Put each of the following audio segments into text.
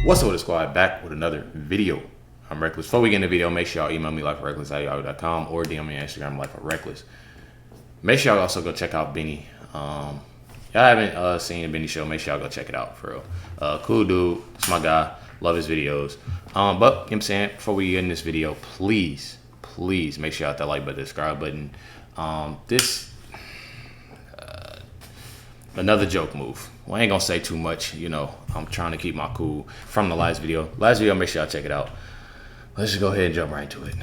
What's up with the squad? Back with another video. I'm Reckless. Before we get in the video, make sure y'all email me LifeWithRecklezz@yahoo.com or DM me on Instagram LifeWithRecklezz. Make sure y'all also go check out Benny. Y'all haven't seen the Benny show, make sure y'all go check it out for real. Cool dude, it's my guy, love his videos. But you know what I'm saying, before we get in this video, please make sure y'all hit that like button, subscribe button. Another joke move. Well, I ain't gonna say too much, you know. I'm trying to keep my cool from the last video. Make sure y'all check it out. Let's just go ahead and jump right into it.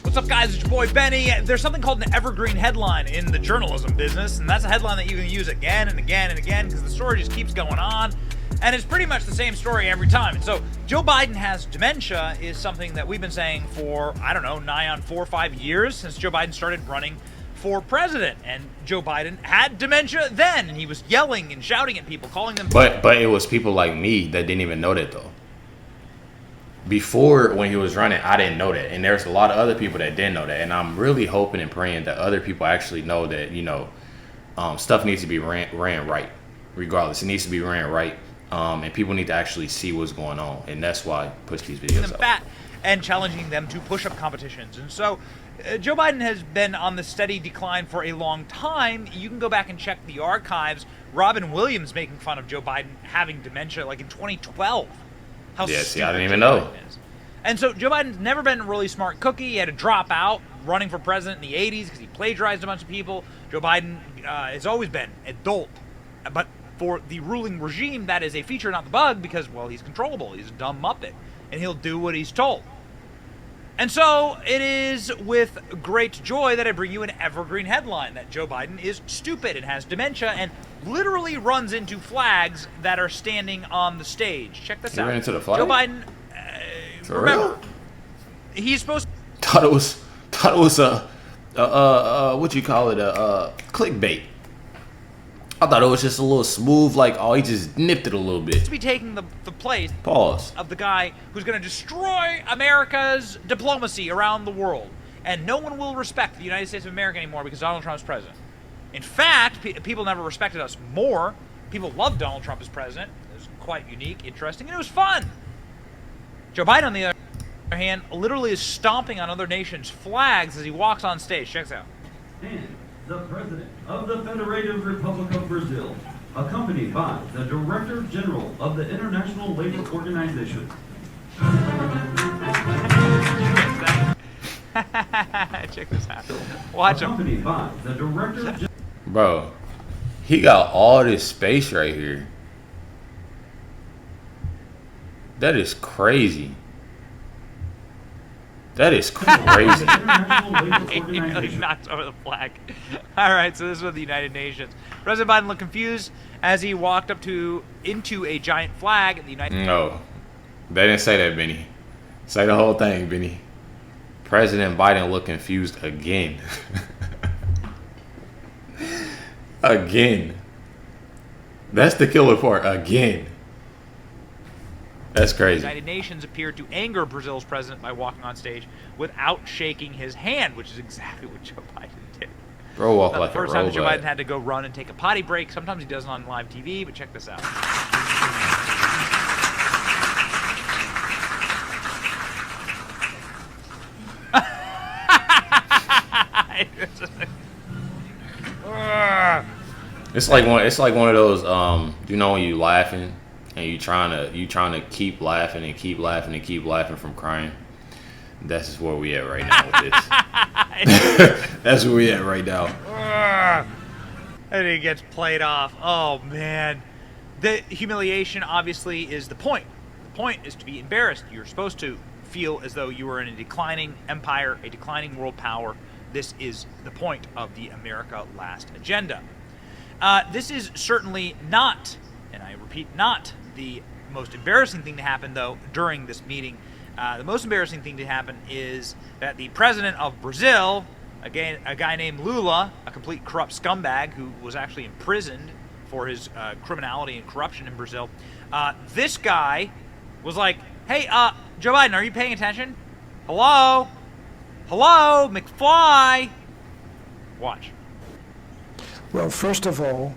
What's up, guys? It's your boy Benny. There's something called an evergreen headline in the journalism business, and that's a headline that you can use again and again and again because the story just keeps going on. And it's pretty much the same story every time. And so Joe Biden has dementia is something that we've been saying for, I don't know, nigh on 4 or 5 years since Joe Biden started running for president. And Joe Biden had dementia then, and he was yelling and shouting at people, calling them... But it was people like me that didn't even know that, though. Before, when he was running, I didn't know that. And there's a lot of other people that didn't know that. And I'm really hoping and praying that other people actually know that, you know, stuff needs to be ran right. Regardless, it needs to be ran right. And people need to actually see what's going on, and that's why I push these videos out. Fat and challenging them to push-up competitions. And so Joe Biden has been on the steady decline for a long time. You can go back and check the archives. Robin Williams making fun of Joe Biden having dementia like in 2012. How yeah, see, I stupid didn't even Joe know. Biden is. And so Joe Biden's never been a really smart cookie. He had to drop out running for president in the 80s because he plagiarized a bunch of people. Joe Biden has always been adult, but for the ruling regime, that is a feature, not the bug, because, well, he's controllable. He's a dumb muppet, and he'll do what he's told. And so it is with great joy that I bring you an evergreen headline that Joe Biden is stupid and has dementia and literally runs into flags that are standing on the stage. Check this out. He ran into the flag? Joe Biden, remember, he's supposed to... Thought it was what you call it, clickbait. I thought it was just a little smooth, like, oh, he just nipped it a little bit. To be taking the place Pause. of the guy who's going to destroy America's diplomacy around the world. And no one will respect the United States of America anymore because Donald Trump's president. In fact, people never respected us more. People loved Donald Trump as president. It was quite unique, interesting, and it was fun. Joe Biden, on the other hand, literally is stomping on other nations' flags as he walks on stage. Check this out. And the President of the Federative Republic of Brazil, accompanied by the Director General of the International Labor Organization. Check this out. Watch him. Accompanied by the Director General. Bro, he got all this space right here. That is crazy. That is crazy. He really knocked over the flag. All right, so this is with the United Nations. President Biden looked confused as he walked up into a giant flag at the United Nations. No, they didn't say that, Benny. Say the whole thing, Benny. President Biden looked confused again. Again. That's the killer part. Again. That's crazy. The United Nations appeared to anger Brazil's president by walking on stage without shaking his hand, which is exactly what Joe Biden did. Bro walk like a robot. The first time Joe Biden had to go run and take a potty break. Sometimes he does it on live TV, but check this out. It's like one of those you know when you laughing and you trying to keep laughing and keep laughing and keep laughing from crying. That's just where we at right now with this. That's where we at right now. And he gets played off. Oh man, the humiliation obviously is the point. The point is to be embarrassed. You're supposed to feel as though you were in a declining empire, a declining world power. This is the point of the America Last agenda. This is certainly not, and I repeat, not the most embarrassing thing to happen, though, during this meeting. The most embarrassing thing to happen is that the president of Brazil, again, a guy named Lula, a complete corrupt scumbag who was actually imprisoned for his criminality and corruption in Brazil, this guy was like, hey, Joe Biden, are you paying attention? Hello? Hello, McFly. Watch. Well, first of all,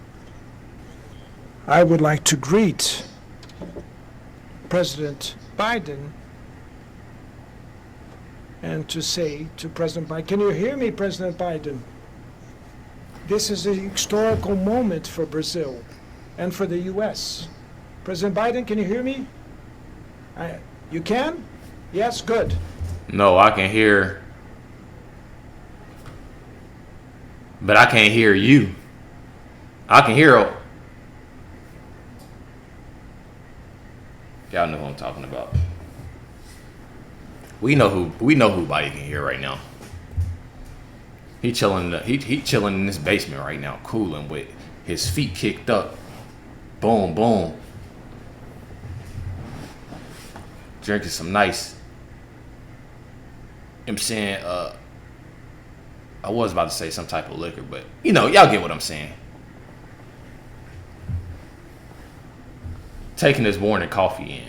I would like to greet President Biden and to say to President Biden, can you hear me, President Biden? This is a historical moment for Brazil and for the U.S. President Biden, can you hear me? You can? Yes, good. No, I can hear, but I can't hear you. I can hear. Y'all know who I'm talking about. We know who Biden can hear right now. He chilling. He chilling in this basement right now, cooling with his feet kicked up. Boom, boom. Drinking some nice. I'm saying, I was about to say some type of liquor, but you know, y'all get what I'm saying. Taking his morning coffee in.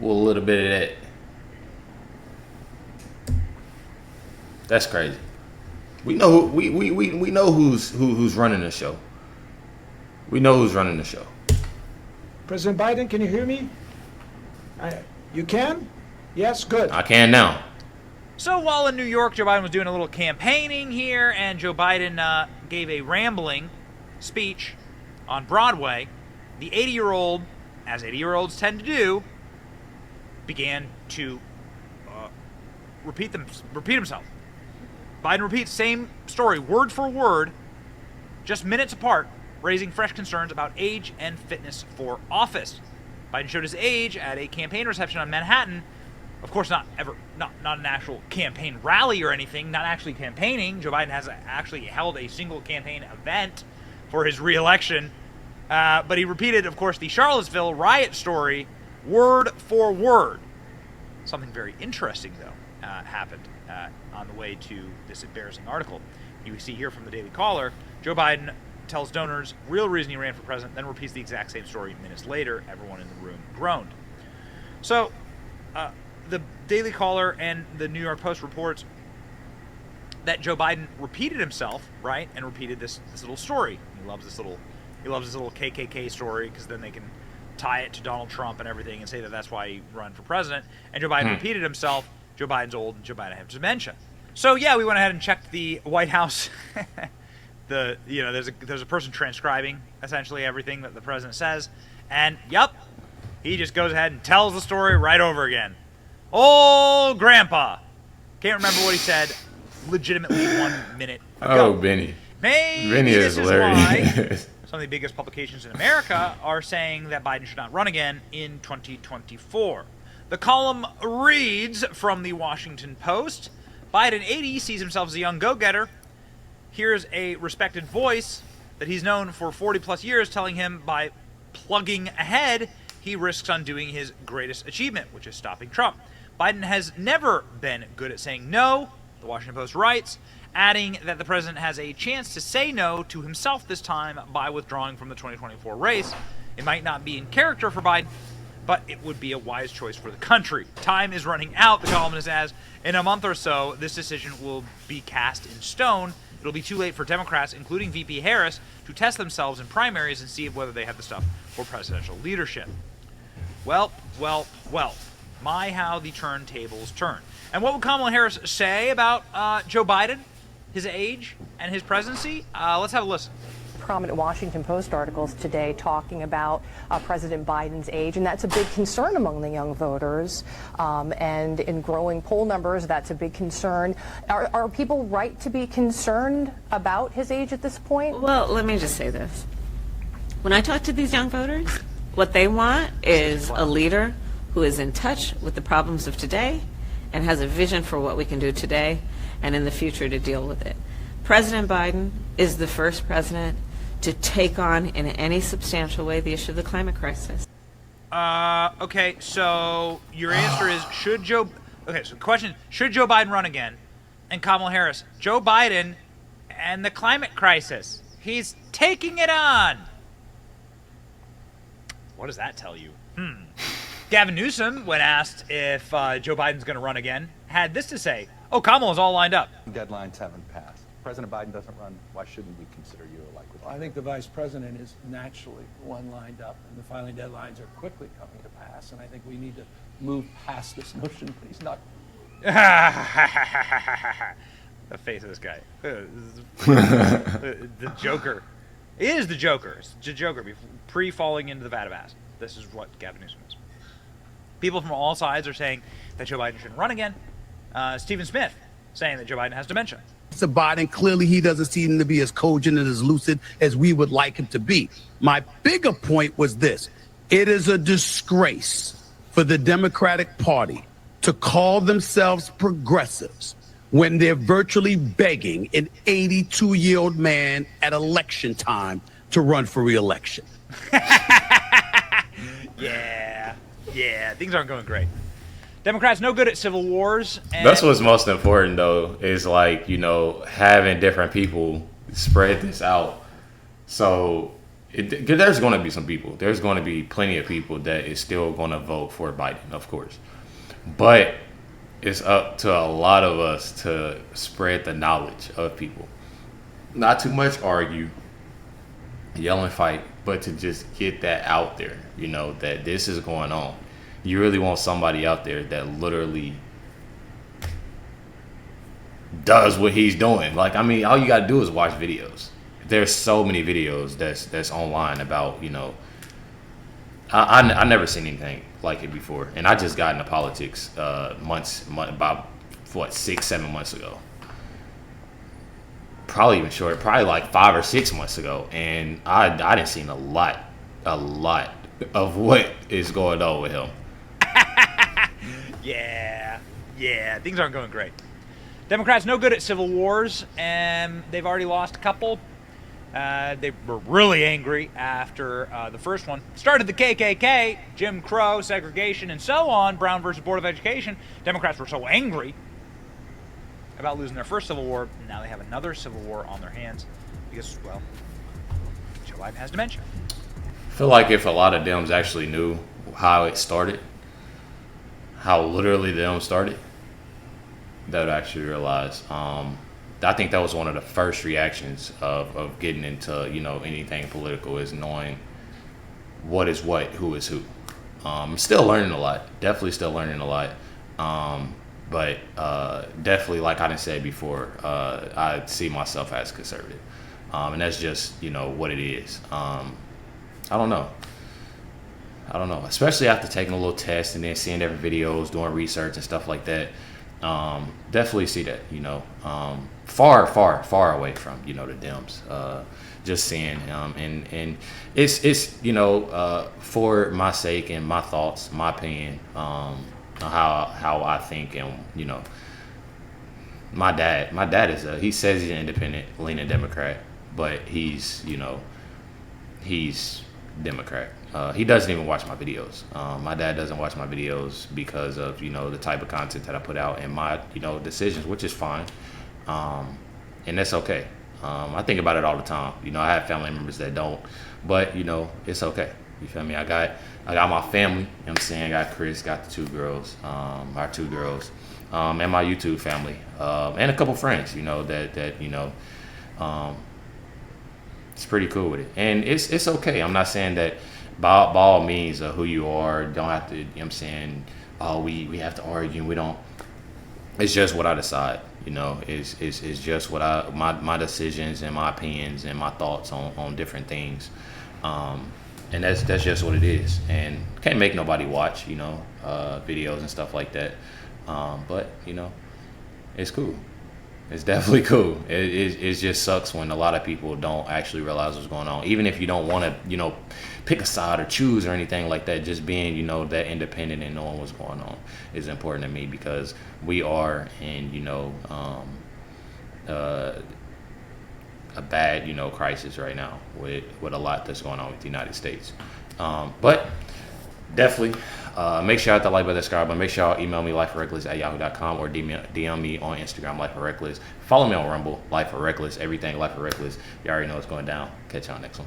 With a little bit of that. That's crazy. We know we know who's running the show. We know who's running the show. President Biden, can you hear me? You can? Yes, good. I can now. So while in New York, Joe Biden was doing a little campaigning here, and Joe Biden gave a rambling speech on Broadway, the 80-year-old, as 80-year-olds tend to do, began to repeat himself. Biden repeats same story, word for word, just minutes apart, raising fresh concerns about age and fitness for office. Biden showed his age at a campaign reception on Manhattan. Of course, not an actual campaign rally or anything, not actually campaigning. Joe Biden has actually held a single campaign event for his re-election. But he repeated, of course, the Charlottesville riot story word for word. Something very interesting, though, happened on the way to this embarrassing article. You see here from the Daily Caller, Joe Biden tells donors real reason he ran for president, then repeats the exact same story minutes later. Everyone in the room groaned. So, the Daily Caller and the New York Post reports that Joe Biden repeated himself, right, and repeated this little story. He loves this little KKK story because then they can tie it to Donald Trump and everything and say that that's why he ran for president. And Joe Biden repeated himself. Joe Biden's old and Joe Biden has dementia. So yeah, we went ahead and checked the White House. There's a person transcribing essentially everything that the president says, and yep, he just goes ahead and tells the story right over again. Old Grandpa. Can't remember what he said legitimately 1 minute ago. Oh, Benny. Maybe Benny this is is why hilarious. some of the biggest publications in America are saying that Biden should not run again in 2024. The column reads from the Washington Post, Biden 80 sees himself as a young go-getter. Here's a respected voice that he's known for 40-plus years telling him by plugging ahead, he risks undoing his greatest achievement, which is stopping Trump. Biden has never been good at saying no, the Washington Post writes, adding that the president has a chance to say no to himself this time by withdrawing from the 2024 race. It might not be in character for Biden, but it would be a wise choice for the country. Time is running out, the columnist adds. In a month or so, this decision will be cast in stone. It'll be too late for Democrats, including VP Harris, to test themselves in primaries and see whether they have the stuff for presidential leadership. Well. My, how the turntables turn. And what would Kamala Harris say about Joe Biden, his age, and his presidency? Let's have a listen. Prominent Washington Post articles today talking about President Biden's age, and that's a big concern among the young voters. And in growing poll numbers, that's a big concern. Are people right to be concerned about his age at this point? Well, let me just say this. When I talk to these young voters, what they want is a leader who is in touch with the problems of today and has a vision for what we can do today and in the future to deal with it. President Biden is the first president to take on in any substantial way the issue of the climate crisis. Okay, so your answer is so the question is, should Joe Biden run again? And Kamala Harris, Joe Biden and the climate crisis. He's taking it on. What does that tell you? Gavin Newsom, when asked if Joe Biden's going to run again, had this to say. Oh, Kamala's all lined up. Deadlines haven't passed. President Biden doesn't run. Why shouldn't we consider you a likely? I think the vice president is naturally one lined up, and the filing deadlines are quickly coming to pass, and I think we need to move past this notion, please, not. The face of this guy. The Joker. It is the Joker. It's the Joker pre-falling into the vat of acid. This is what Gavin Newsom is. People from all sides are saying that Joe Biden shouldn't run again. Stephen Smith saying that Joe Biden has dementia. Mr. Biden, clearly he doesn't seem to be as cogent and as lucid as we would like him to be. My bigger point was this. It is a disgrace for the Democratic Party to call themselves progressives when they're virtually begging an 82-year-old man at election time to run for re-election. Yeah, things aren't going great. Democrats no good at civil wars. And That's what's most important, though, is like, you know, having different people spread this out. So there's going to be some people. There's going to be plenty of people that is still going to vote for Biden, of course. But it's up to a lot of us to spread the knowledge of people. Not too much argue, yell and fight, but to just get that out there, you know, that this is going on. You really want somebody out there that literally does what he's doing. Like, I mean, all you got to do is watch videos. There's so many videos that's online about, you know, I never seen anything like it before. And I just got into politics about, 6-7 months ago. Probably even short, probably like 5 or 6 months ago. And I didn't see a lot of what is going on with him. Yeah, things aren't going great. Democrats no good at civil wars, and they've already lost a couple. They were really angry after the first one. Started the KKK, Jim Crow, segregation, and so on, Brown versus Board of Education. Democrats were so angry about losing their first civil war, and now they have another civil war on their hands because, well, Joe Biden has dementia. I feel like if a lot of Dems actually knew how it started, how literally the Dems started, they would actually realize. I think that was one of the first reactions of getting into, you know, anything political, is knowing what is what, who is who. I'm still learning a lot. Definitely still learning a lot. But definitely, like I done said before, I see myself as conservative. And that's just, you know, what it is. I don't know. Especially after taking a little test and then seeing different videos, doing research and stuff like that. Definitely see that, you know, far away from, you know, the Dems, just seeing him, and it's you know, for my sake and my thoughts, my opinion, how I think, and, you know, my dad is he says he's an independent leaning Democrat, but he's, you know, he's Democrat. He doesn't even watch my videos. My dad doesn't watch my videos because of, you know, the type of content that I put out and my, you know, decisions, which is fine. And that's okay. I think about it all the time. You know, I have family members that don't, but, you know, it's okay. You feel me? I got my family, you know what I'm saying? I got Chris, got the two girls, and my YouTube family, and a couple friends, you know, that you know, it's pretty cool with it. And it's okay. I'm not saying that by all means who you are, don't have to, you know what I'm saying, oh, we have to argue, we don't. It's just what I decide, you know. It's just what my decisions and my opinions and my thoughts on different things. And that's just what it is. And can't make nobody watch, you know, videos and stuff like that. But, you know, it's cool. It's definitely cool. It just sucks when a lot of people don't actually realize what's going on. Even if you don't want to, you know, pick a side or choose or anything like that, just being, you know, that independent and knowing what's going on is important to me, because we are in, you know, a bad, you know, crisis right now with a lot that's going on with the United States. But definitely make sure you hit that like button, subscribe, but make sure y'all email me LifeWithRecklezz@yahoo.com or DM me on Instagram, LifeWithRecklezz. Follow me on Rumble, LifeWithRecklezz, everything LifeWithRecklezz. You already know what's going down. Catch y'all next one.